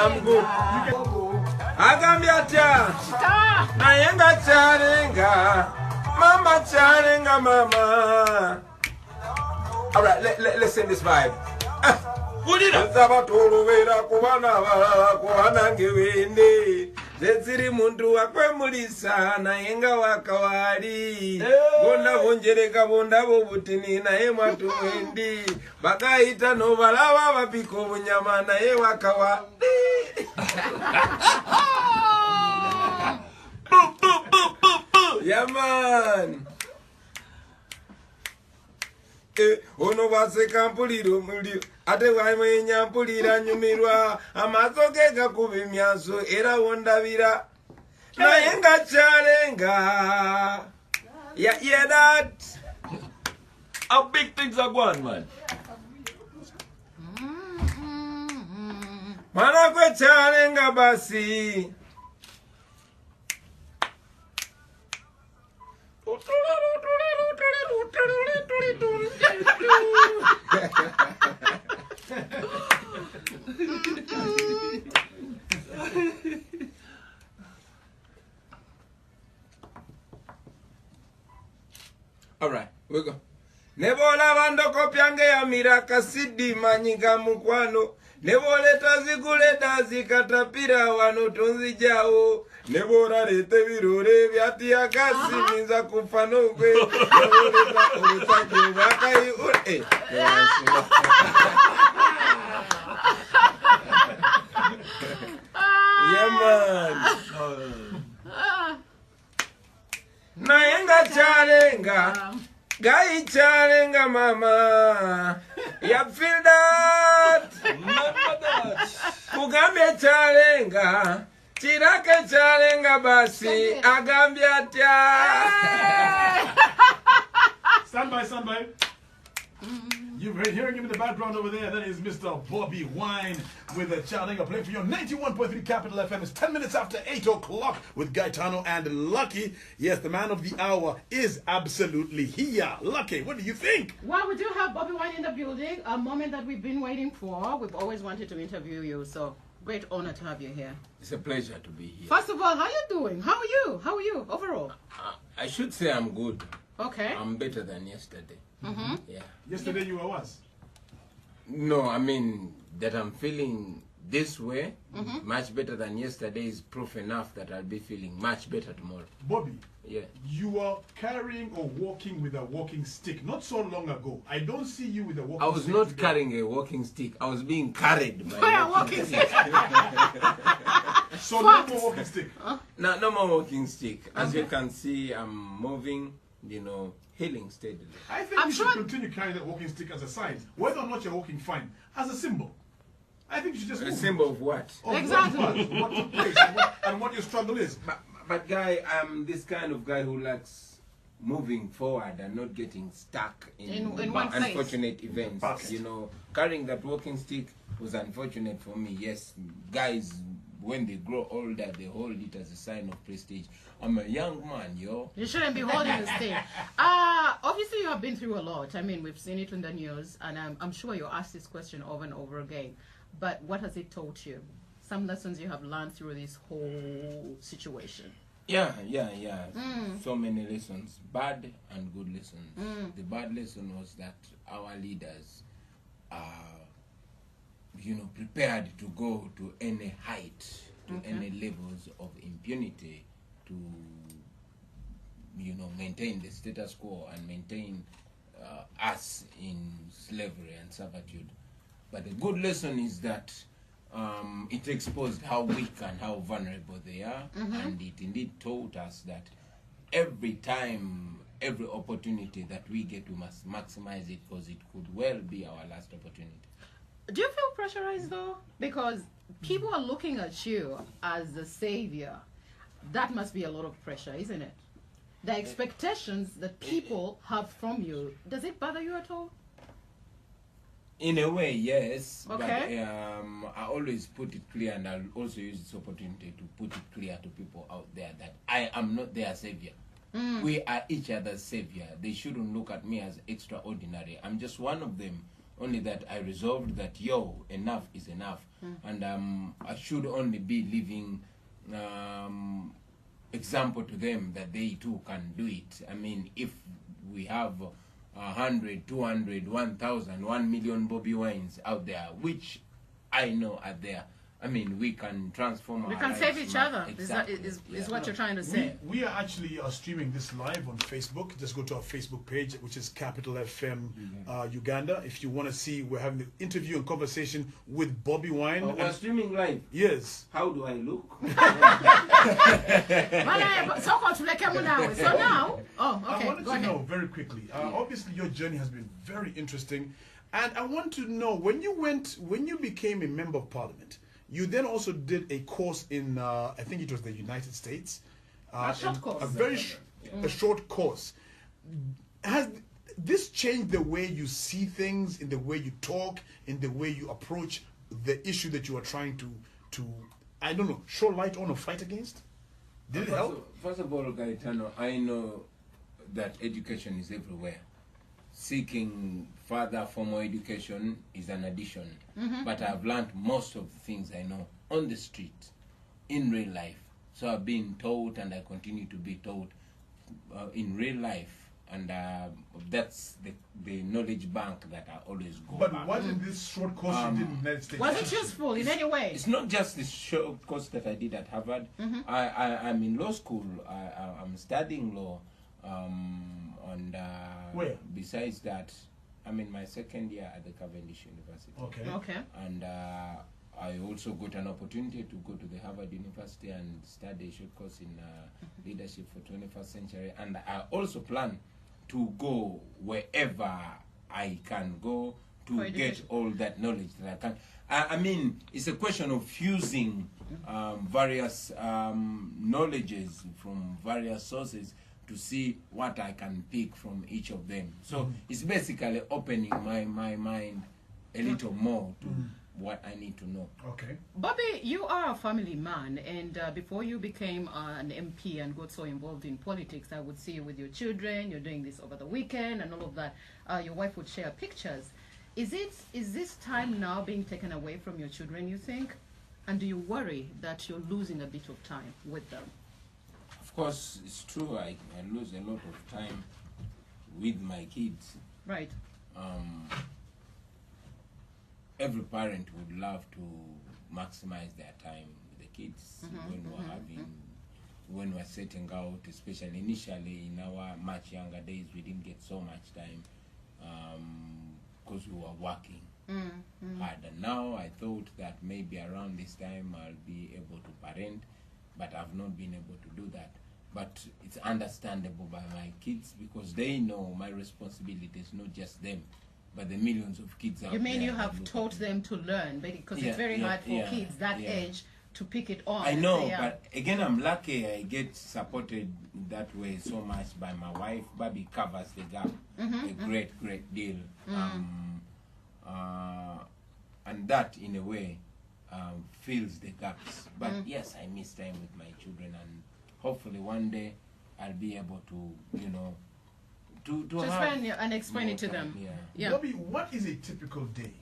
I'm good. Agambiacha. Nayenga charenga. Mama charenga mama. All right, let's sing this vibe. Put it up. Zetsiri muntu wakwemulisa nayenga wakawari Gonda vonjereka vonda vovutini naye mwatu mwendi Bakaita novalava vapiko vunyama naye wakawari Yeah man Ono vase kampuliro muliro Ate vaimwe nyampulira nyumirwa Amazoke kakubi myaso era wondavira Nayenga charenga Yeah that How big things are going, man? Mana kwe charenga basi All right, we go. Nebola bando kopyange ya miraka sidi manyiga mukwano. Neboleta zikuleta zikatapira wano tonzi jao. Nebora rete virure vyati ya kasi minza kufano kwe. Neboleta urusaje wakai ure. Yeah man. Nayenga charenga. Gai charenga mama. You feel that? Kugambe charenga. Chirake charenga basi. Agambia tia. Stand by. You've been hearing him in the background over there. That is Mr. Bobiwine with a Chalenga playing for your 91.3 Capital FM. It's 10 minutes after 8 o'clock with Gaetano and Lucky. Yes, the man of the hour is absolutely here. Lucky, what do you think? Well, we do have Bobiwine in the building, a moment that we've been waiting for. We've always wanted to interview you, so great honor to have you here. It's a pleasure to be here. First of all, how are you doing? How are you? How are you overall? I should say I'm good. Okay. I'm better than yesterday. Yeah. Yesterday you were worse. No, I mean that I'm feeling this way much better than yesterday is proof enough that I'll be feeling much better tomorrow. Bobby, yeah. You were carrying or walking with a walking stick not so long ago. I don't see you with a walking stick. I was not carrying a walking stick. I was being carried by a walking stick. So no more walking stick. No more walking stick. As you can see, I'm moving, healing steadily. I think you should continue carrying that walking stick as a sign, whether or not you're walking fine, as a symbol. I think you should just A move. symbol of what? Of Exactly. What took place and what your struggle is. But guy, I'm this kind of guy who likes moving forward and not getting stuck in one place. unfortunate events. Perfect. Carrying that walking stick was unfortunate for me. Yes, guys, when they grow older, they hold it as a sign of prestige. I'm a young man, yo. You shouldn't be holding the stick. Obviously, you have been through a lot. I mean, we've seen it in the news, and I'm sure you're asked this question over and over again. But what has it taught you? Some lessons you have learned through this whole situation. Yeah. So many lessons, bad and good lessons. The bad lesson was that our leaders are, prepared to go to any height, to any levels of impunity to, maintain the status quo and maintain us in slavery and servitude. But the good lesson is that it exposed how weak and how vulnerable they are, and it indeed taught us that every time, every opportunity that we get, we must maximize it because it could well be our last opportunity. Do you feel pressurized though? Because people are looking at you as the savior. That must be a lot of pressure, isn't it? The expectations that people have from you, does it bother you at all? In a way, yes. Okay. But I always put it clear, and I'll also use this opportunity to put it clear to people out there that I am not their savior. We are each other's savior. They shouldn't look at me as extraordinary. I'm just one of them only that I resolved that, enough is enough. And I should only be living example to them that they too can do it. I mean, if we have 100, 200, 1,000, 1 million Bobiwines out there, which I know are there, I mean, we can transform We our can lives. save each other. Exactly. Is what you're trying to say. We are actually streaming this live on Facebook. Just go to our Facebook page, which is Capital FM Uganda. If you want to see, we're having an interview and conversation with Bobiwine. Oh, we're streaming live. Yes. How do I look? So now, I okay, wanted go to ahead. know very quickly. Obviously, your journey has been very interesting, and I want to know when you became a member of Parliament, you then also did a course in I think it was the United States. A short course. A very a short course. Has this changed the way you see things, in the way you talk, in the way you approach the issue that you are trying to I don't know, show light on or fight against? Did it help? First of all, Gaetano, I know that education is everywhere. Seeking further formal education is an addition. But I've learned most of the things I know on the street, in real life. So I've been taught, and I continue to be taught in real life. And that's the knowledge bank that I always go But back. wasn't this short course you did in the United States? Was it useful in any way? It's not just the short course that I did at Harvard. I'm in law school. I'm studying law. And Where? besides that, I'm in my second year at the Cavendish University. Okay. Okay. And I also got an opportunity to go to the Harvard University and study a short course in leadership for 21st century. And I also plan to go wherever I can go to get all that knowledge that I can. I mean, it's a question of fusing various knowledges from various sources to see what I can pick from each of them. So it's basically opening my mind a little more to what I need to know. Okay. Bobby, you are a family man, and before you became an MP and got so involved in politics, I would see you with your children. You're doing this over the weekend and all of that. Your wife would share pictures. Is this time now being taken away from your children, you think? And do you worry that you're losing a bit of time with them? Of course, it's true. I lose a lot of time with my kids. Right. Every parent would love to maximize their time with the kids when we're setting out, especially initially in our much younger days. We didn't get so much time because we were working hard. And now I thought that maybe around this time I'll be able to parent, but I've not been able to do that. But it's understandable by my kids because they know my responsibility is not just them, but the millions of kids out there. You mean you have taught them to learn, because it's very hard for kids that age to pick it on. I know, but again, I'm lucky I get supported that way so much by my wife. Bobby covers the gap a great deal. And that, in a way, fills the gaps. But yes, I miss time with my children, and hopefully one day I'll be able to, to spend and explain it to them. Yeah. Bobby, what is a typical day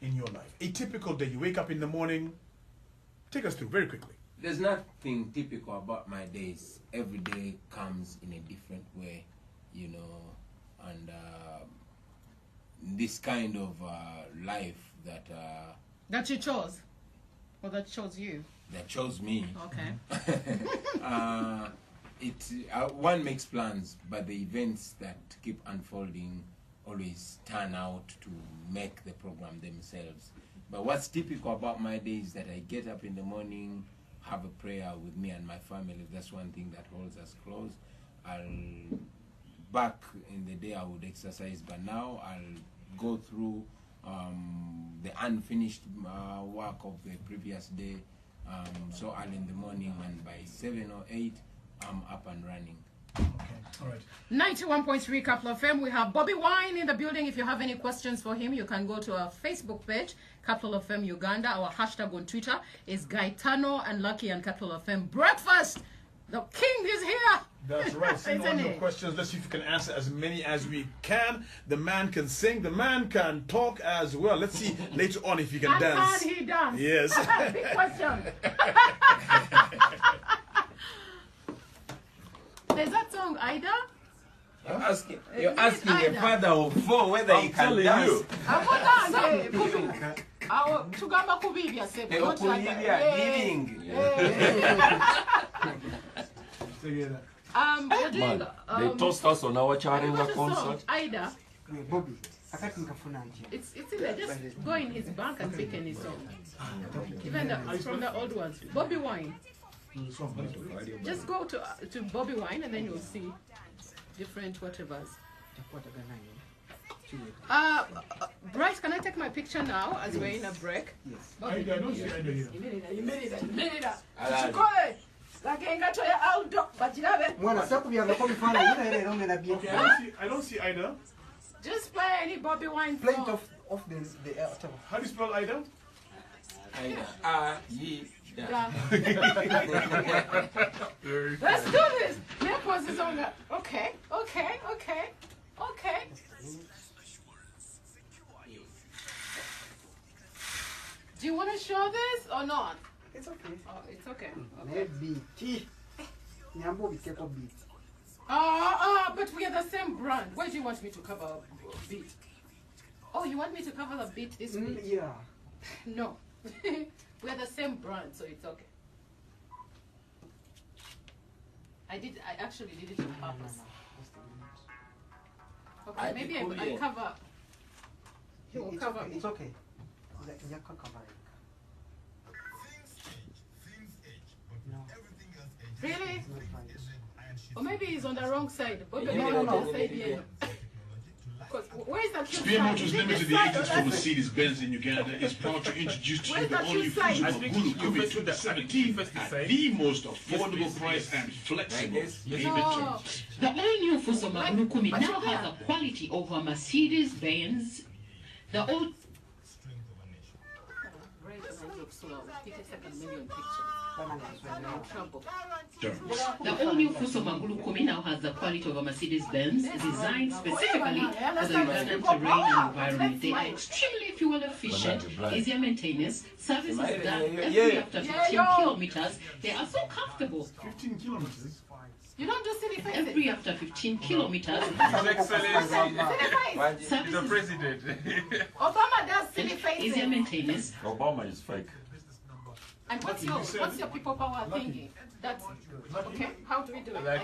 in your life? A typical day. You wake up in the morning. Take us through very quickly. There's nothing typical about my days. Every day comes in a different way, and this kind of life that you chose, or that chose you. That chose me. Okay. One makes plans, but the events that keep unfolding always turn out to make the program themselves. But what's typical about my day is that I get up in the morning, have a prayer with me and my family. That's one thing that holds us close. Back in the day I would exercise, but now I'll go through the unfinished work of the previous day. So early in the morning, and by 7 or 8, I'm up and running. Okay, all right. 91.3 Capital FM. We have Bobiwine in the building. If you have any questions for him, you can go to our Facebook page, Capital FM Uganda. Our hashtag on Twitter is Gaetano and Lucky and Capital FM Breakfast. The king is here. That's right. Send all Isn't your it? questions. Let's see if you can answer as many as we can. The man can sing. The man can talk as well. Let's see later on if he can And dance. can he dance? Yes. Big question. There's that song, Ida? You're asking a father of 4 whether he can telling dance. you. Tugamba kubibya sebo. Not like that. Olivia, giving. Together. We're doing, Man, they tossed us on our Charinga what's the song? concert. Ida. Bobby, akati nikafuna nje. It's in there. Just go in his bank and pick any song. Even from the old ones. Bobiwine. Just go to Bobiwine and then you'll see different whatevers. Bryce, can I take my picture now as we're in a break? Yes. I don't see Ida here. Mwana sakubyangako bifaananyi era era omerabye. Okay, I don't see Ida. Just play any Bobiwine Play it song. off the whatever. How do you spell Ida? Yeah. Let's do this. Naples is on that. Okay. Do you want to show this or not? It's okay. Oh, it's okay. Maybe tea. Nyambo bikeko beat. But we are the same brand. Why do you want me to cover a beat? Oh, you want me to cover the beat this week? Yeah. No. We are the same brand, so it's okay. I actually did it on purpose. Okay, maybe I cover. He will It's cover okay. me. It's okay. Nyaka covering. No, Really? it's not fine. Or maybe he's on the wrong side. But No, where's the cute Spear side? Motors Is it Limited, this the side or agents that for side? Mercedes-Benz in Uganda, is proud to introduce to you Where's the the all-new cute side? Fusion I Magulu Covid 2017 at the most affordable price and flexible payment terms. The all-new Fuso Magulu Kumi now has the quality of a Mercedes-Benz. The old Right, and I look slow. 50-second million pictures. I'm in trouble. The all-new Fuso Magulu Kumi now has the quality of a Mercedes-Benz, designed specifically for the Ugandan terrain and environment. They are extremely fuel efficient, easier maintenance, service is done every after 15 kilometers. They are so comfortable. 15 kilometers. You don't do silly faces. Every after 15 kilometers, Silly face. service is president. Obama does silly easier faces. maintenance. Obama is fake. And what's your people power thingy? That's okay. How do we do it?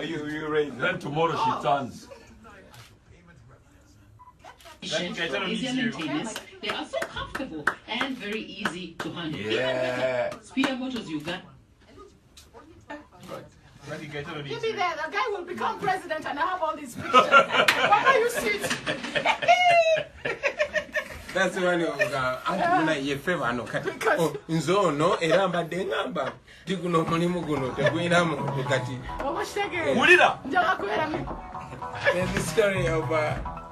You raise. Then tomorrow she turns. Easier maintenance. They are so comfortable and very easy to handle. Yeah. Spear Motors Uganda. You'll be there. The guy will become president and I have all these pictures. Why are you sit? That's one of Antumuna ye favor no kati. Oh, nzo no era mbadde ngamba. Tikuno mulimu guno tegwina mu kati. Mulira. There's a story of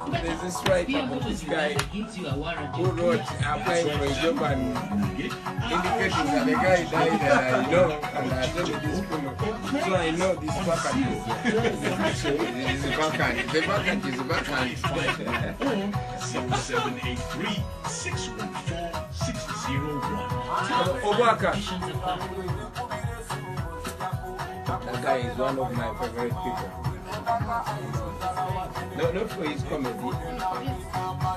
there's this writer Spear of Motors this guy Uganda gives you a warranty. who wrote applying for a job and indicating that the guy died and I know and I attended this funeral. So I know this vacant is vacant. The vacant is vacant. 0783-614-601. Obaka. Conditions apply. That guy is one of my favorite people. No, not for his comedy.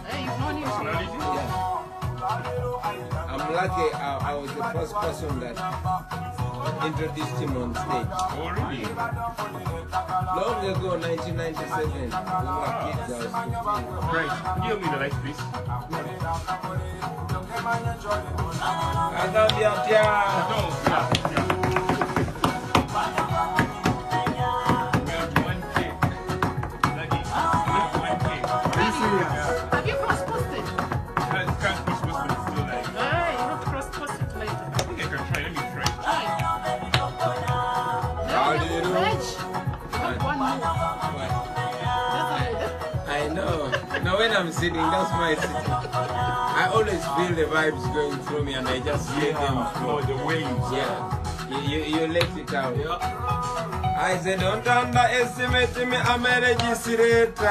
Hey, you've known him for Yeah. I'm lucky I was the first person that introduced him on stage. Oh, really? Long ago, 1997, we were kids, I was 15. Right. Give me the light, please. Agambiatia. No, yeah. Have you cross-posted? Hey, you have cross-posted later. Try. How do you know? Reg, you have one move. I know. Now when I'm sitting, that's my sitting. I always feel the vibes going through me and I just feel them flow. Oh, the waves. Yeah. You let it out. I said, don't underestimate me, I'm a registrator.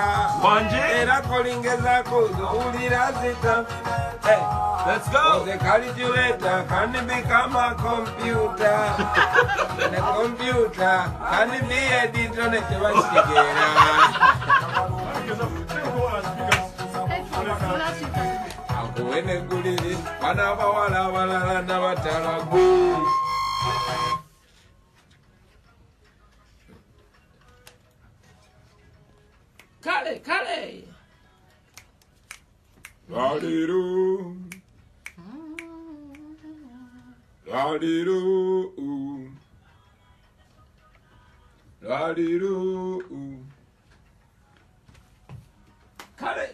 Era kolingeza kuzo, ulirazita. Hey, let's go. The calculator can become a computer. The computer can be edited on Kale. La-di-doo. La-di-doo. La-di-doo. Kale.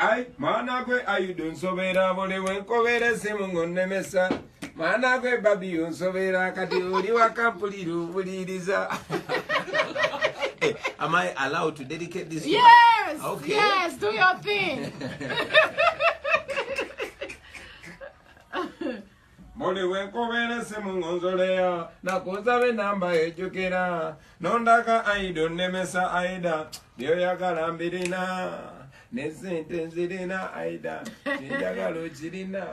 Ay, managwe ayudun sobera bole wenkobere simungonne mesa. Managwe babi yun sobera kati uri wakampuliru buliriza. Hey, am I allowed to dedicate this? Yes. Okay. Yes. Do your thing. Mole wenkobere simungonzolea. Nakuzabe namba ejukira. Nondaka ayudun nemesa aida. Dio yakalambirina. Nesente nzirina aida. Njagalo chirina.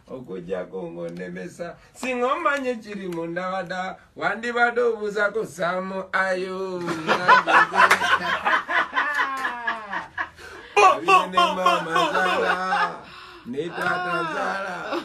Okuja kongo nemesa singomanye chiri munda wada wandi badobuza ko samu ayo mama zala ni tata zala.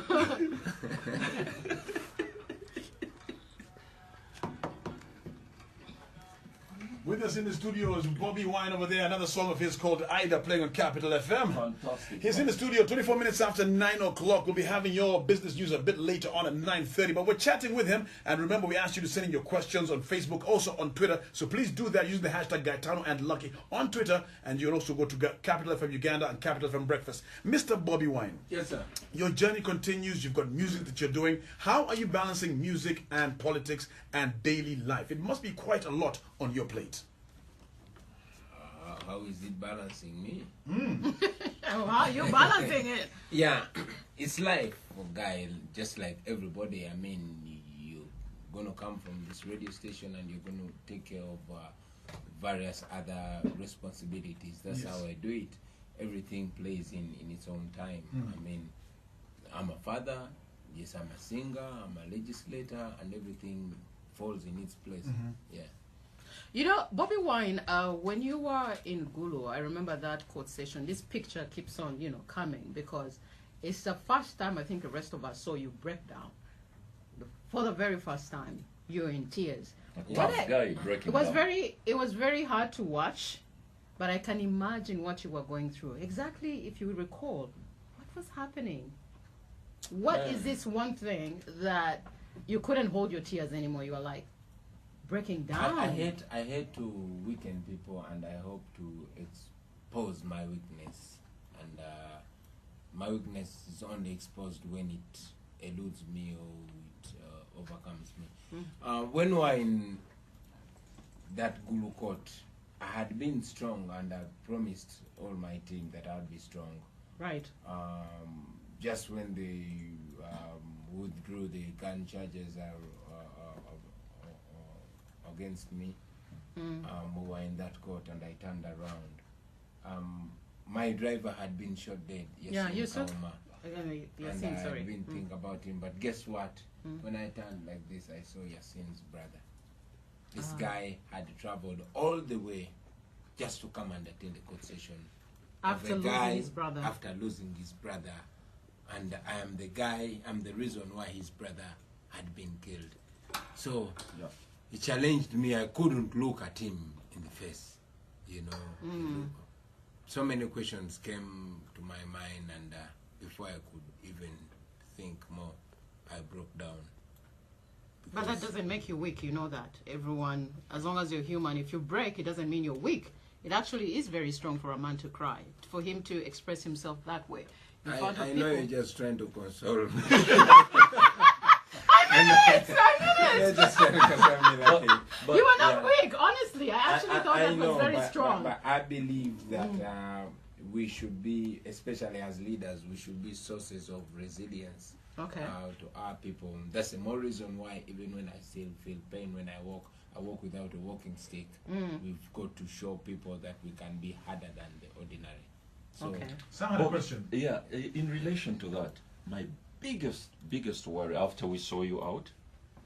With us in the studio is Bobiwine over there. Another song of his called Ida, playing on Capital FM. Fantastic. He's in the studio 24 minutes after 9 o'clock. We'll be having your business news a bit later on at 9:30. But we're chatting with him. And remember, we asked you to send in your questions on Facebook, also on Twitter. So please do that using the hashtag Gaetano and Lucky on Twitter. And you can also go to Capital FM Uganda and Capital FM Breakfast. Mr. Bobiwine. Yes, sir. Your journey continues. You've got music that you're doing. How are you balancing music and politics and daily life? It must be quite a lot on your plate. How is it balancing me? How are you balancing it? Yeah, it's life for guy, just like everybody. I mean, you're gonna come from this radio station and you're gonna take care of various other responsibilities. That's Yes. how I do it. Everything plays in its own time. I mean, I'm a father. Yes, I'm a singer. I'm a legislator, and everything falls in its place. Yeah. You know, Bobiwine, when you were in Gulu, I remember that court session. This picture keeps on, coming because it's the first time I think the rest of us saw you break down. For the very first time, you're in tears. Tough guy breaking It was down. it was very hard to watch, but I can imagine what you were going through. Exactly, if you recall, what was happening? What is this one thing that you couldn't hold your tears anymore? You were like breaking down. I hate to weaken people, and I hope to expose my weakness. And my weakness is only exposed when it eludes me or it overcomes me. When we were in that Gulu court, I had been strong, and I promised all my team that I would be strong. Right. Just when they withdrew the gun charges against me, we were in that court, and I turned around. My driver had been shot dead. Yeah, you saw. Kauma, and Yasin, I sorry. didn't think about him. But guess what? When I turned like this, I saw Yasin's brother. This guy had traveled all the way just to come and attend the court session. After of a losing guy, his brother. After losing his brother. And I am the guy, I'm the reason why his brother had been killed. So he challenged me. I couldn't look at him in the face, So many questions came to my mind, and before I could even think more, I broke down. But that doesn't make you weak, you know that. Everyone, as long as you're human, if you break, it doesn't mean you're weak. It actually is very strong for a man to cry, for him to express himself that way. In front of I know people. you're just trying to console me. I mean it! You're just trying to console me like it. But, You were not weak, honestly. I actually thought that was very strong. But I believe that we should be, especially as leaders, we should be sources of resilience Okay. To our people. That's the more reason why even when I still feel pain when I walk without a walking stick. We've got to show people that we can be harder than the ordinary. So, Okay. Sam had a question. Yeah, in relation to that, my biggest worry after we saw you out,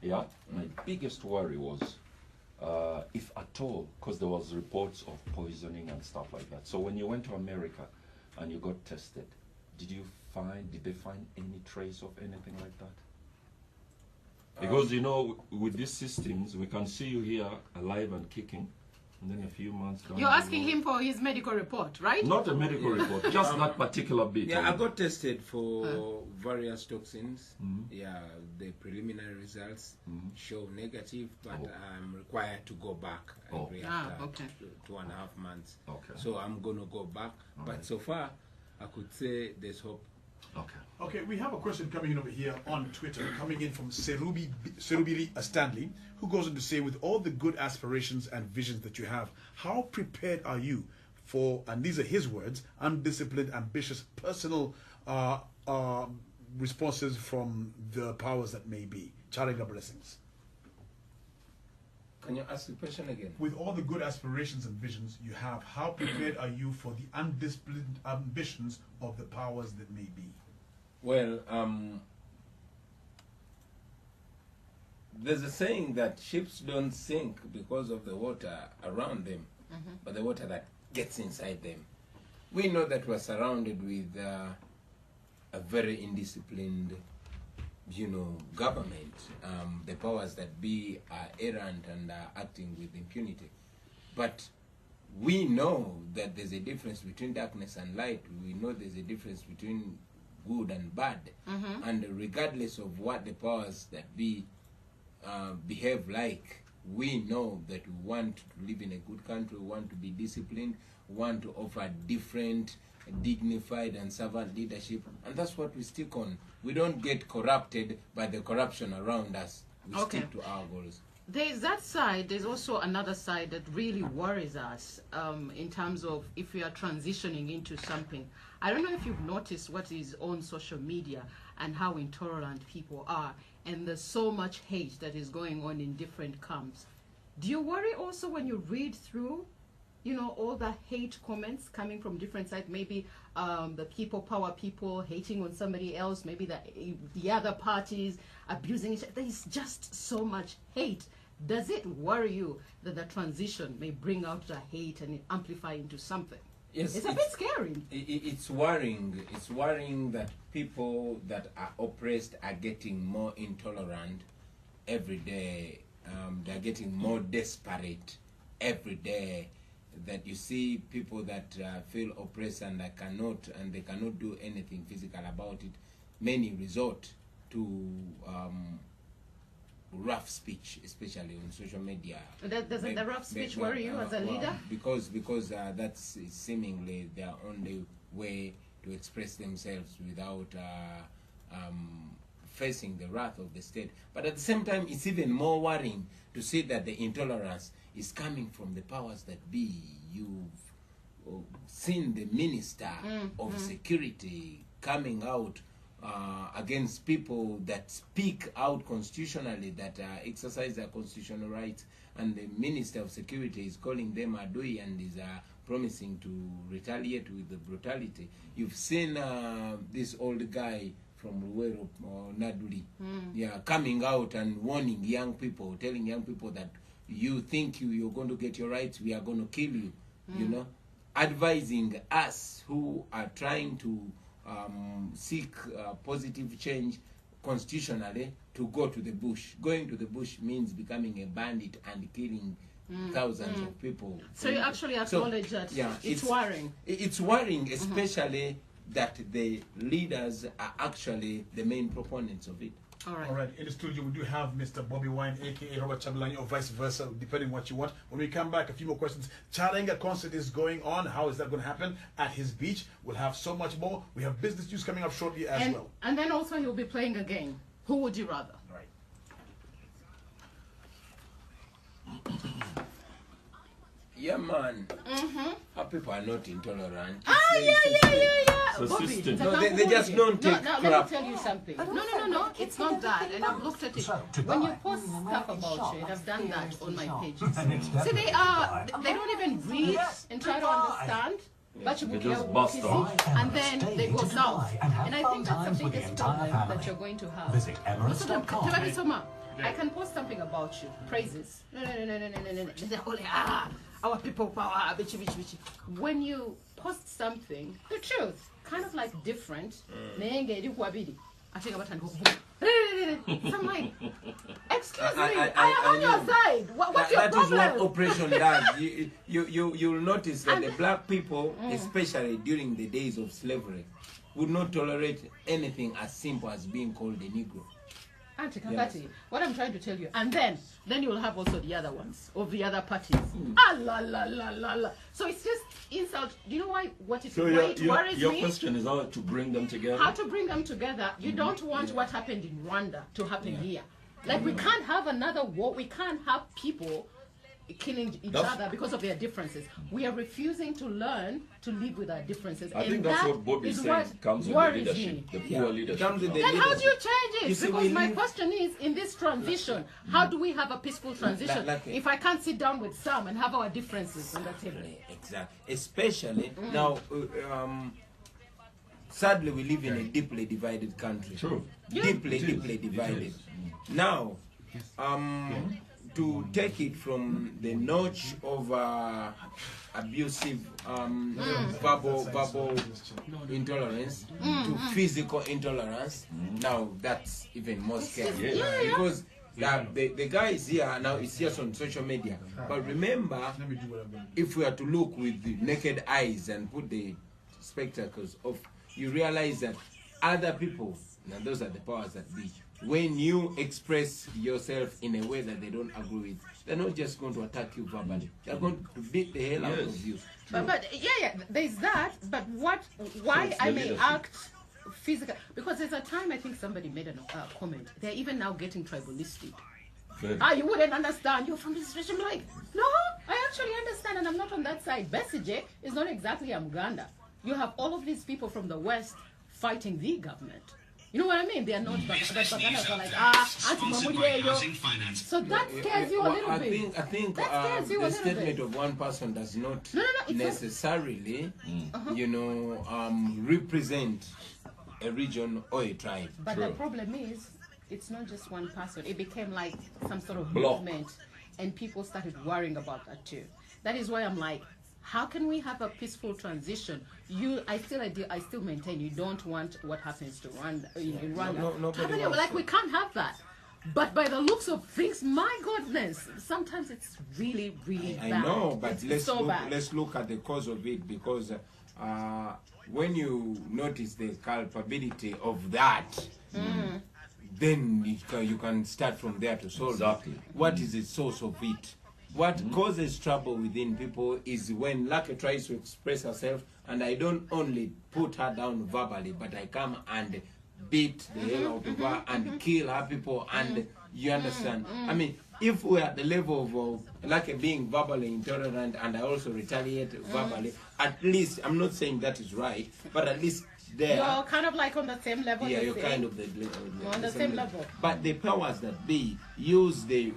yeah, my biggest worry was if at all, because there was reports of poisoning and stuff like that. So when you went to America and you got tested, did they find any trace of anything like that? Because you know, with these systems, we can see you here alive and kicking, and then a few months down. You're asking him for his medical report, right? Not a medical report, just that particular bit. yeah, I got tested for various toxins. Yeah, the preliminary results show negative, but I'm required to go back every after 2.5 months. Okay. So I'm gonna go back. But so far, I could say there's hope. Okay. Okay, we have a question coming in over here on Twitter, coming in from Serubiri Stanley, who goes on to say, with all the good aspirations and visions that you have, how prepared are you for, and these are his words, undisciplined, ambitious, personal responses from the powers that may be? Charinga blessings. Can you ask the question again? With all the good aspirations and visions you have, how prepared are you for the undisciplined ambitions of the powers that may be? Well, there's a saying that ships don't sink because of the water around them, but the water that gets inside them. We know that we're surrounded with a very indisciplined, government. The powers that be are errant and are acting with impunity. But we know that there's a difference between darkness and light. We know there's a difference between good and bad. And regardless of what the powers that be behave like, we know that we want to live in a good country, we want to be disciplined, we want to offer different, dignified and servant leadership, and that's what we stick on. We don't get corrupted by the corruption around us. We stick to our goals. There's that side. There's also another side that really worries us in terms of if we are transitioning into something. I don't know if you've noticed what is on social media and how intolerant people are, and there's so much hate that is going on in different camps. Do you worry also when you read through, all the hate comments coming from different sides? Maybe the power people hating on somebody else, maybe the other parties abusing each other. There's just so much hate. Does it worry you that the transition may bring out the hate and amplify into something? Yes, it's a bit scary. It's worrying. It's worrying that people that are oppressed are getting more intolerant every day. They're getting more desperate every day. That you see people that feel oppressed and they cannot do anything physical about it. Many resort to rough speech, especially on social media. Doesn't the rough speech worry you as a leader? Because that's seemingly their only way to express themselves without facing the wrath of the state. But at the same time, it's even more worrying to see that the intolerance is coming from the powers that be. You've seen the Minister of Security coming out against people that speak out constitutionally, that exercise their constitutional rights, and the Minister of Security is calling them adui and is promising to retaliate with the brutality. You've seen this old guy from Ruwero, Naduli, coming out and warning young people, telling young people that you think you're going to get your rights, we are going to kill you, advising us who are trying to seek positive change constitutionally to go to the bush. Going to the bush means becoming a bandit and killing thousands of people. So you actually acknowledge that it's worrying. It's worrying, especially that the leaders are actually the main proponents of it. All right. In the studio, we do have Mr. Bobiwine, a.k.a. Robert Chabalani, or vice versa, depending what you want. When we come back, a few more questions. Charenga concert is going on. How is that going to happen? At his beach. We'll have so much more. We have business news coming up shortly as well. And then also he'll be playing a game. Who would you rather? Right. Yeah, man. Our people are not intolerant. Yeah. So Bobby, system. it's a No, they Kampuni. just don't take Let crap. me tell you something. No. It's not that. And I've looked at it. When you post stuff about shit, I've done that on my pages. See, they don't even read and try to understand. But you They will just bust off. and then they go south. And I think that's the biggest problem that you're going to have. Visit Emirates.com. I can post something about you, praises. No. They're all like, our people power, bitchy. When you post something, the truth, kind of like different, I think about so I'm like, excuse me, I am on your side. What's your That problem? is what oppression does. You'll notice that the black people, especially during the days of slavery, would not tolerate anything as simple as being called a Negro. Auntie Kakati, what I'm trying to tell you, and then you'll have also the other ones of the other parties. La. So it's just insult. Do you know why? Why it worries your me? question is how to bring them together. How to bring them together? You don't want what happened in Rwanda to happen here. Like we can't have another war. We can't have people killing each other because of their differences. We are refusing to learn to live with our differences. I think and that's that what Bobby is is saying. what Comes with the worries leadership, me. the poor leadership. Comes with the Then how do you leadership. change it? You see, Because my live- question is, in this transition, how do we have a peaceful transition if I can't sit down with Sam and have our differences on the table? Exactly. Especially now, sadly, we live in a deeply divided country. True. Deeply divided. Now, to take it from the notch of abusive verbal intolerance to physical intolerance, now that's even more scary. Because the guy is here now, is just on social media. But remember, if we are to look with the naked eyes and put the spectacles off, you realize that other people, now those are the powers that be, when you express yourself in a way that they don't agree with, they're not just going to attack you verbally. They're going to beat the hell out of you. But there's that. But why I may leadership. act physical? Because there's a time I think somebody made a comment. They're even now getting tribalistic. You wouldn't understand. You're from this region. I'm like, no, I actually understand, and I'm not on that side. Besigye is not exactly Muganda. You have all of these people from the West fighting the government. You know what I mean? They are not Bagandas are like, so that scares you a little bit. I think That scares you a the little statement bit. of one person does not it's necessarily, represent a region or a tribe. But the problem is, it's not just one person. It became like some sort of Block. movement, and people started worrying about that too. That is why I'm like, how can we have a peaceful transition? I still maintain you don't want what happens to Rwanda in Rwanda. nobody Like we can't have that. But by the looks of things, my goodness, sometimes it's really, really I bad. know, but It's let's look at the cause of it, because when you notice the culpability of that, then you can start from there to solve Exactly. it. What is the source of it? What causes trouble within people is when Lucky tries to express herself, and I don't only put her down verbally, but I come and beat the hell out of her and kill her people, and you understand? I mean, if we're at the level of Lucky being verbally intolerant and I also retaliate verbally, at least, I'm not saying that is right, but at least there. You're kind of like on the same level. Yeah, you you're see? kind of on the same level. But the powers that be use the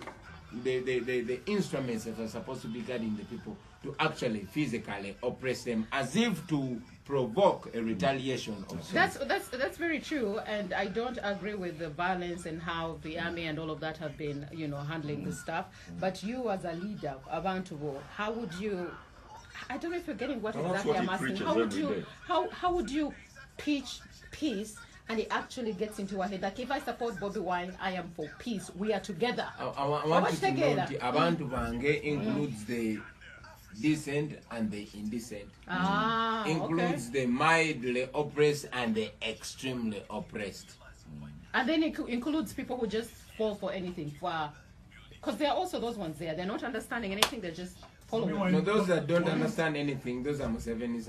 instruments that are supposed to be guiding the people to actually physically oppress them, as if to provoke a retaliation of sorts. That's very true, and I don't agree with the violence and how the army and all of that have been, handling the stuff. But you, as a leader, Abantubo, how would you? I don't know if you're getting what exactly I'm asking. How would you pitch peace? And it actually gets into our head. Like, if I support Bobiwine, I am for peace. We are together. I want you to note, Abantu Bange includes the decent and the indecent. Includes the mildly oppressed and the extremely oppressed. And then it includes people who just fall for anything. Because there are also those ones there. They're not understanding anything. They're just following. No, those that don't understand anything, those are Musevenis.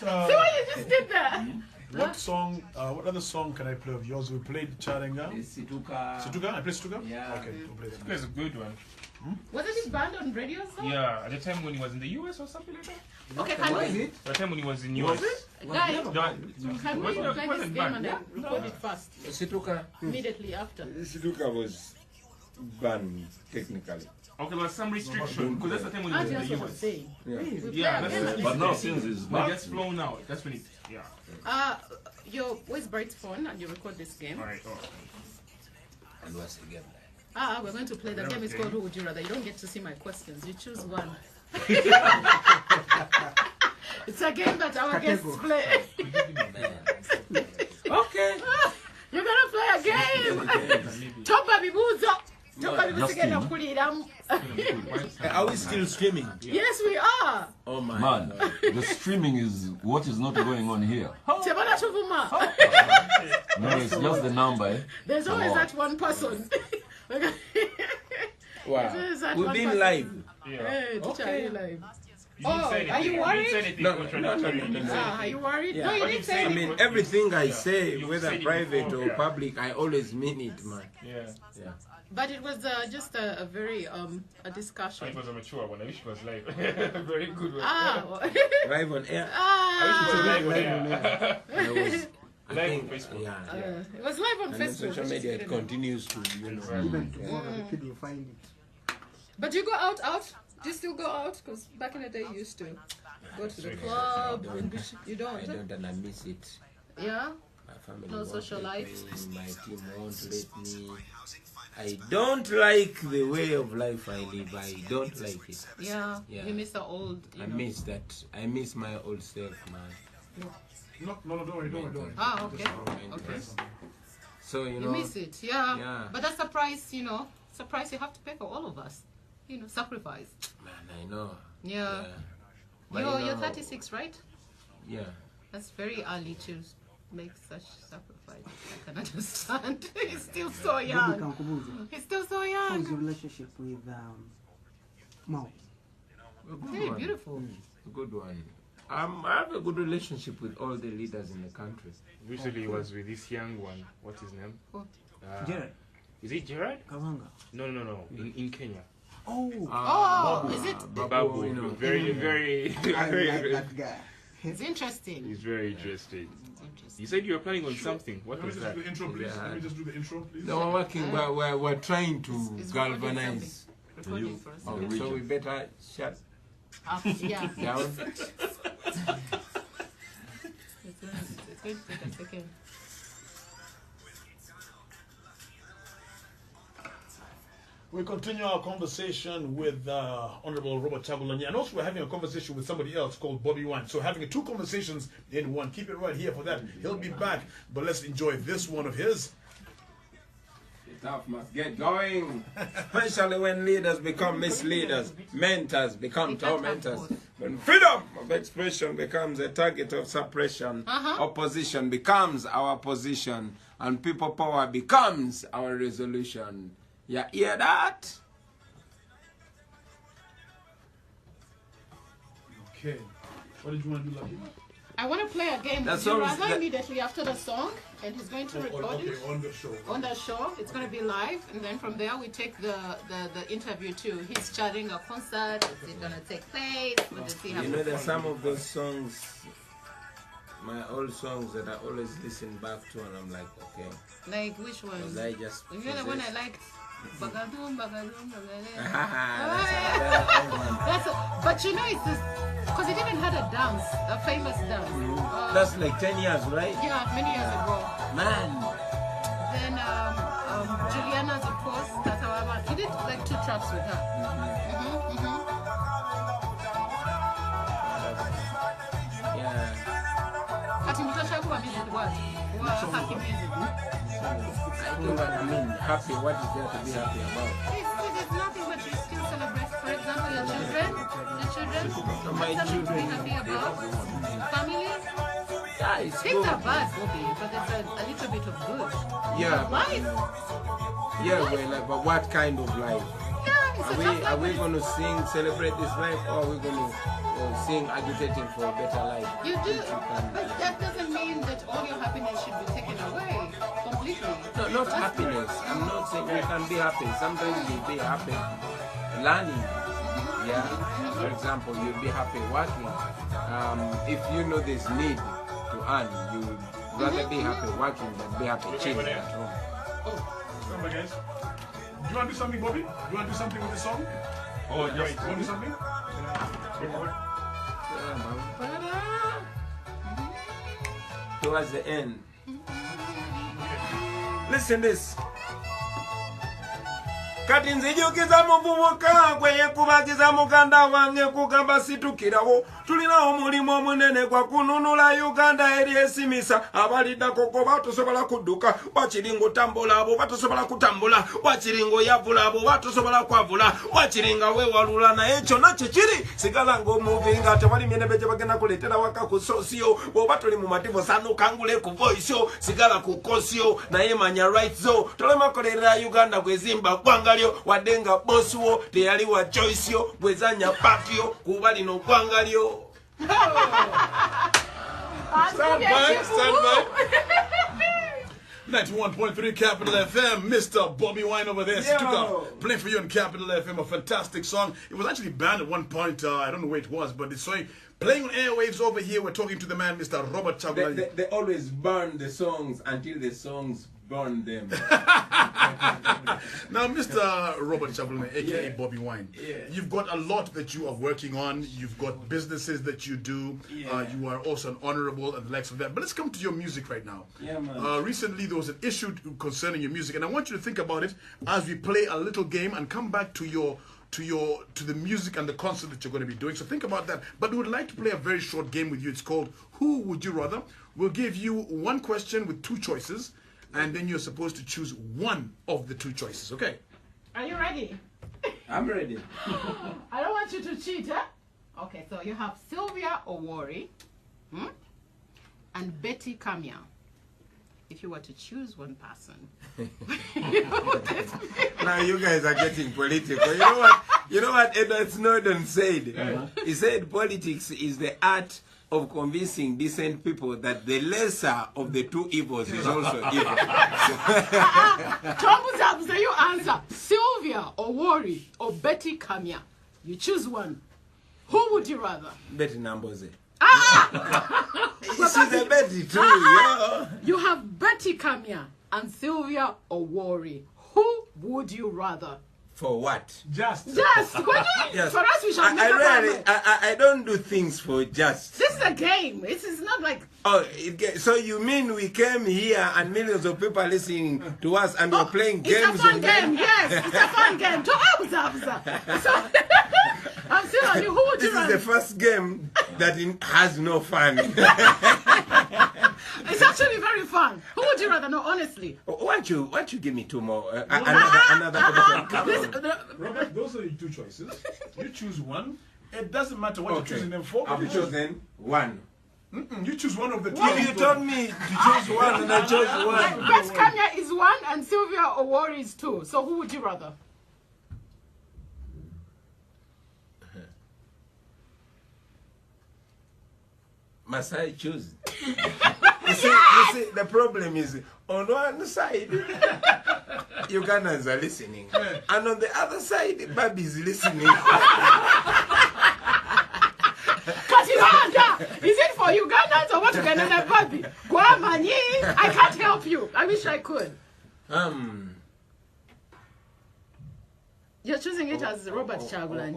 See what you just did there? What song, what other song can I play of yours? We played Charenga. Situka. Situka? I play Situka? Yeah. Okay, we'll play that. That's a good one. Wasn't it banned on radio? So? Yeah, at the time when he was in the US or something like that. Okay, can we? At the time when he was in US. Guys, No, can we it play wasn't this game banned. and then record it fast? Situka. Immediately after. Situka was banned technically. Okay, there was some restriction because that's the time when he was in That's the what I'm US. saying. Yeah. We play Yeah, a that's game the and But now it's- since it's When it back, gets flown out, that's when it. Yeah. where's Bright's phone and you record this game? All right. Oh. And what's the game like? We're going to play the game. It's called Who Would You Rather. You don't get to see my questions. You choose one. It's a game that our guests play. Okay. You're gonna play a game. Toba bibuzo. Toba bibuzo genda kuliramu. Are we still streaming? Yes, we are. Oh my man, God. the streaming is what is not going on here. Tebana tuvuma. No, it's just the number. Eh? There's Come always on. that one person. Wow. There's that We've one been person. live. Yeah. Hey, teacher, Okay. are you live? You didn't Oh, say anything. are you You worried? didn't say anything No, contradictory. no. Are you worried? Yeah. No, you But didn't you say said I anything. mean, everything I Yeah. say, You've whether said it private before, or yeah. public, I always mean it, man. Yeah. Yeah. But it was just a very a It discussion. was a mature one. I wish it was live. Very good one. Live on air. I wish it was live on I air. was, I Live think, on Facebook. yeah. It was live on And then Facebook. social which is media, good it enough. continues to, you know. Exactly. Even tomorrow, the kid will find it. But you go out? Do you still go out? Because back in the day you used to go to the club. You I don't? don't, and I miss it. Yeah? My family No won't social let life? me, my team won't let me. I don't like the way of life I live. I don't like it. Yeah. Yeah. You miss the old, I miss that. I miss my old self, man. No, don't worry, don't worry. Ah, okay. Okay. Okay. So, you You know. miss it, yeah. Yeah. But that's the price, it's a price you have to pay for all of us. Sacrifice. Man, I know. Yeah. But You're, you you're know- 36, right? Yeah. That's very early to make such sacrifice. I can understand. He's still so Baby, young. kankubuza. He's still so How is young. your relationship with Mao? A good Very one. beautiful. A good one. I have a good relationship with all the leaders in the country. Usually he was with this young one. What's his name? Who? Jared Is it Gerard? Kawanga. No. In Kenya. Oh, Oh, is it? Babu. you know. Very, very, I very. like that guy. It's interesting. He's very interesting. Interesting. You said you were planning on something. What Let me was just that? do the intro, please. Yeah. Let me just do the intro, please. No, we're working. We're trying to It's recording galvanize. Recording for us. Okay, so we better shut Yeah. down. It's going to take a second. We continue our conversation with Honorable Robert Chagulanyi, and also we're having a conversation with somebody else called Bobiwine. So having two conversations in one. Keep it right here for that. He'll be back, but let's enjoy this one of his. The stuff must get going, especially when leaders become misleaders, mentors become tormentors. When freedom of expression becomes a target of suppression, opposition becomes our position, and people power becomes our resolution. You hear that? Okay. What did you want to do, Lucky? I want to play a game That's with you always rather the- immediately after the song, and he's going to record it on the show. on the show. It's going to be live, and then from there we take the interview too. He's charting a concert. Is it going to take place? We'll just see how You know, there's some of those songs, my old songs that I always listen back to, and I'm like, okay, Like which one? was I just You know the one I possessed? liked? Bagadum, bagadum, bagadum. That's But you know it's this, because it even had a dance, a famous dance. like 10 years, right? Yeah, many years ago. Man, Then Juliana's, of course, that's how he did like 2 tracks with her. yeah. Kati mutosha kuwa music what? Happy music. I do what I mean. Happy, what is there to be happy about? There's nothing but you still celebrate, for example, your children. My That's something to be children. happy about. Family. Yeah, it's Things good. are bad, Bobby, but there's a little bit of good. Yeah, Life. yeah, well, like, but what kind of life? Yeah, Are we going to sing, celebrate this life, or are we going to sing, agitating for a better life? You do, but that doesn't mean that all your happiness should be taken away completely. No, not happiness. I'm not saying you can be happy. Sometimes you'll be happy learning. Yeah. For example, you'll be happy working. If you know there's need to earn, you would rather be happy working than be happy chilling at home. Remember, guys. Do you want to do something, Bobby? Do you want to do something with the song? Oh, You want to do something? Towards the end. Listen this. Kati nzijukiza muvubuka gwe yekubagiza muganda wange kugamba situkirawo tulinawo omulimu omunene gwa kununula Uganda eri esimisa abaliddako ko batusobola kudduka wakiringa otambula abo batusobola kutambula wakiringa yavula abo batusobola kwavula wakiringa wewalula naye kyonna kikiri sigala ng'omuvi nga tewali myenebe gye bagenda kuleetera waka ku sosio bw'oba tuli mu mativo sanukangule ku voice sigala ku kosio naye manya right zo tolema kolerera Uganda gwezimba gwangalyo wadde nga bosi wo teyali wa choice yo bwezanya patio kuba lino gwangalyo. Stand by. 91.3 Capital FM, Mr. Bobiwine over there. Playing for you on Capital FM, a fantastic song. It was actually banned at one point, I don't know where it was, but it's playing on airwaves over here. We're talking to the man, Mr. Robert Chabulani. They always burn the songs until the songs burn them. Now, Mr. Robert Chabulani, aka Bobiwine, you've got a lot that you are working on. You've got businesses that you do. You are also an honorable and the likes of that. But let's come to your music right now. Recently, there was an issue concerning your music, and I want you to think about it as we play a little game and come back to the music and the concert that you're going to be doing. So think about that. But we would like to play a very short game with you. It's called Who Would You Rather? We'll give you one question with two choices, and then you're supposed to choose one of the two choices. Okay? Are you ready? I'm ready. I don't want you to cheat, eh? Okay, so you have Sylvia Owori and Betty Kamya. If you were to choose one person, now you guys are getting political. You know what Edward Snowden said? He said politics is the art of convincing decent people that the lesser of the two evils is also evil. So you answer Sylvia Owori or Betty Kamya. You choose one. Who would you rather? Betty Namboze. She's a Betty too. Yeah. You have Betty Kamya and Sylvia Owori. Who would you rather? For what? Just. Yes. For us, we shall never. I don't do things for just. This is a game. This is not like. Oh, so you mean we came here and millions of people are listening to us and we're playing games? It's a fun game. Yes, it's a fun game. I'm still on you. Who would you rather? This is the first game that has no fun. It's actually very fun. Who would you rather? No, honestly. Why don't you give me two more? Another option. Robert, those are your two choices. You choose one. It doesn't matter what you're choosing them for. I've chosen one. You choose one of the two. You told me to choose one and I chose one. Betty Kamya is one and Sylvia Owori is two. So who would you rather? Must I choose? You see, the problem is on one side, Ugandans are listening, and on the other side, Babi is listening. Katiranda, is it for Ugandans or what? Uganda Babi? Guamani, I can't help you. I wish I could. You're choosing it as Robert Chabulani.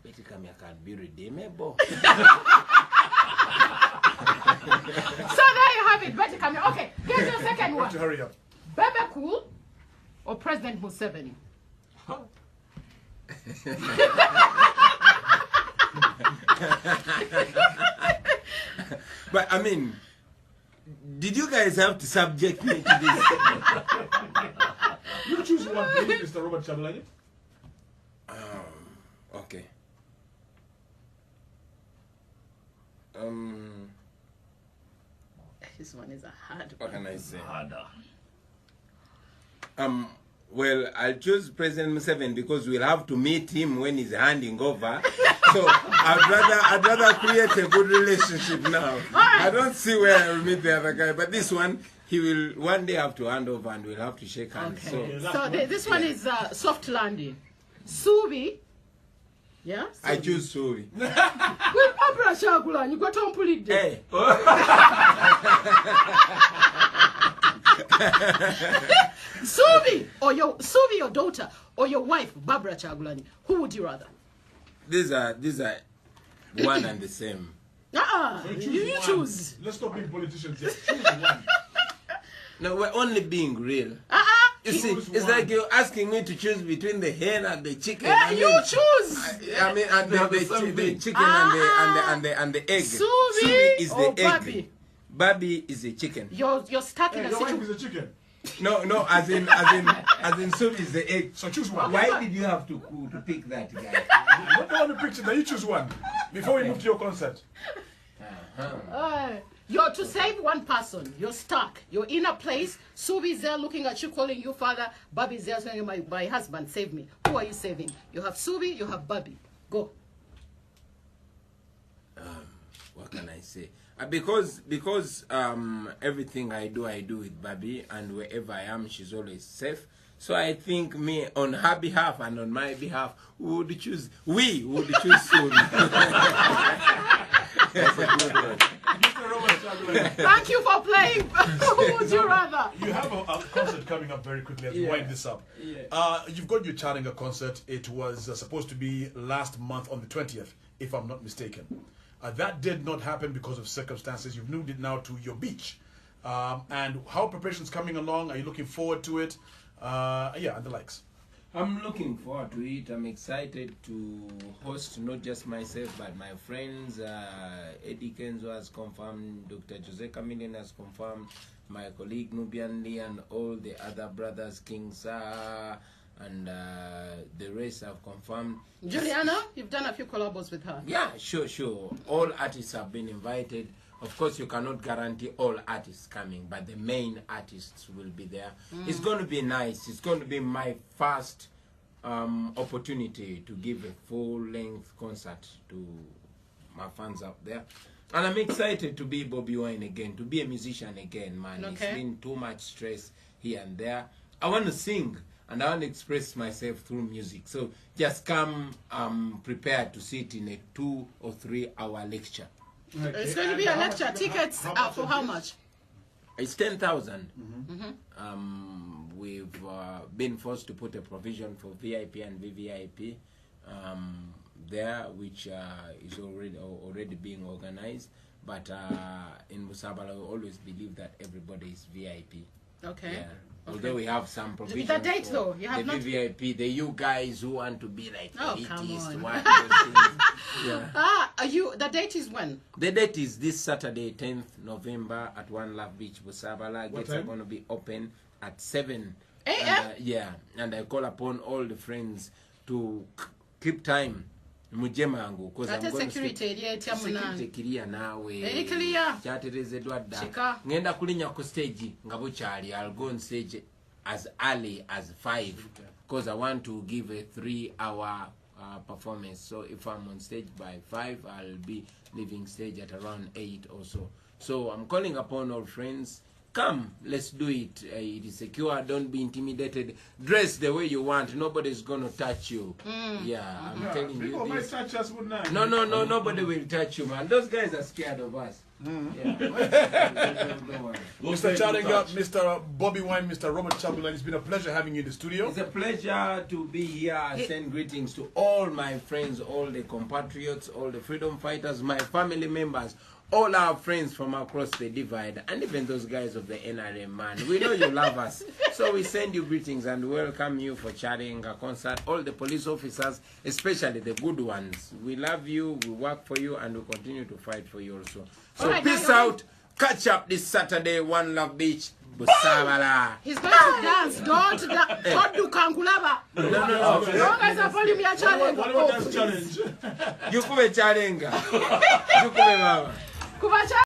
Betty Kamya can be redeemable. So there you have it, Betty Kamya. Okay, here's your second one. Hurry up. Bebe Cool or President Museveni? But I mean, did you guys have to subject me to this? You choose one, please, Mr. Robert Chabulani. Okay. This one is a hard one. What can I say? Harder. Well, I'll choose President Museveni because we'll have to meet him when he's handing over. So I'd rather create a good relationship now. I don't see where I'll meet the other guy, but this one, he will one day have to hand over and we'll have to shake hands. Okay. So this one is soft landing. Subi. Yeah? I choose Subi. Hey. Subi or your daughter or your wife Barbara Kyagulanyi, who would you rather? These are one and the same. You choose. Let's stop being politicians here. Choose one. No, we're only being real. You see, it's like you're asking me to choose between the hen and the chicken. You choose. I mean, and the chicken and the egg. Subi is or the egg. Babi? Babi is a chicken. You're stuck in a Your wife situation. is a chicken. No, as in Subi is the egg. So choose one. Why did you have to pick that guy? Not the one who picked it. Now you choose one before we move to your concert. You're to save one person. You're stuck. You're in a place. Subi's there looking at you, calling you father. Babi's there saying, my husband, save me. Who are you saving? You have Subi, you have Babi. Go. What can I say? Because everything I do with Babi, and wherever I am, she's always safe. So I think me, on her behalf and on my behalf, we would choose Subi. Thank you for playing. Who would you rather? You have a concert coming up very quickly as we wind this up. You've got your Charinga concert. It was supposed to be last month on the 20th, if I'm not mistaken. That did not happen because of circumstances. You've moved it now to your beach. And how preparations coming along? Are you looking forward to it? And the likes. I'm looking forward to it. I'm excited to host not just myself but my friends. Eddie Kenzo has confirmed, Dr. Jose Chameleon has confirmed, my colleague Nubian Lee and all the other brothers, King Sa and the rest have confirmed. Juliana, you've done a few collabos with her. Yeah, sure. All artists have been invited. Of course, you cannot guarantee all artists coming, but the main artists will be there. It's going to be nice. It's going to be my first opportunity to give a full-length concert to my fans out there. And I'm excited to be Bobiwine again, to be a musician again, man. Okay. It's been too much stress here and there. I want to sing, and I want to express myself through music. So just come prepared to sit in a 2 or 3 hour lecture. Okay. It's going to be a lecture. Tickets for how much? It's 10,000. We've been forced to put a provision for VIP and VVIP there, which is already being organized. But in Busabala, we always believe that everybody is VIP. Okay. Yeah. Although we have some provisions. The date, though, you have the not. VVIP, the you guys who want to be like elitist, want the date is when? The date is this Saturday, 10th November at One Love Beach, Busabala. Gates are going to be open at 7 a.m. And I call upon all the friends to keep time. Mujemangu, because I'm going to security clear nawe. Cyaterezedwa dda. Ngenda kulinya ku stage nga bukyali. I'll go on stage as early as 5 because I want to give a 3-hour performance. So if I'm on stage by 5, I'll be leaving stage at around 8 or so. So I'm calling upon all friends. Come, let's do it. It is secure. Don't be intimidated. Dress the way you want. Nobody's gonna touch you. Yeah, I'm telling you. People might touch us, wouldn't they? No, nobody will touch you, man. Those guys are scared of us. Yeah. Mr. Charinga, Mr. Bobiwine, Mr. Robert Kyagulanyi, it's been a pleasure having you in the studio. It's a pleasure to be here. I send greetings to all my friends, all the compatriots, all the freedom fighters, my family members, all our friends from across the divide, and even those guys of the NRM, man. We know you love us. So we send you greetings and welcome you for Charinga concert. All the police officers, especially the good ones. We love you, we work for you, and we continue to fight for you also. So peace out. Catch up this Saturday, One Love Beach, Busabala. He's going to dance. Don't do Kangulaba. No. Don't guys are following me a challenge. What about that challenge? You come Charinga. You come, mama.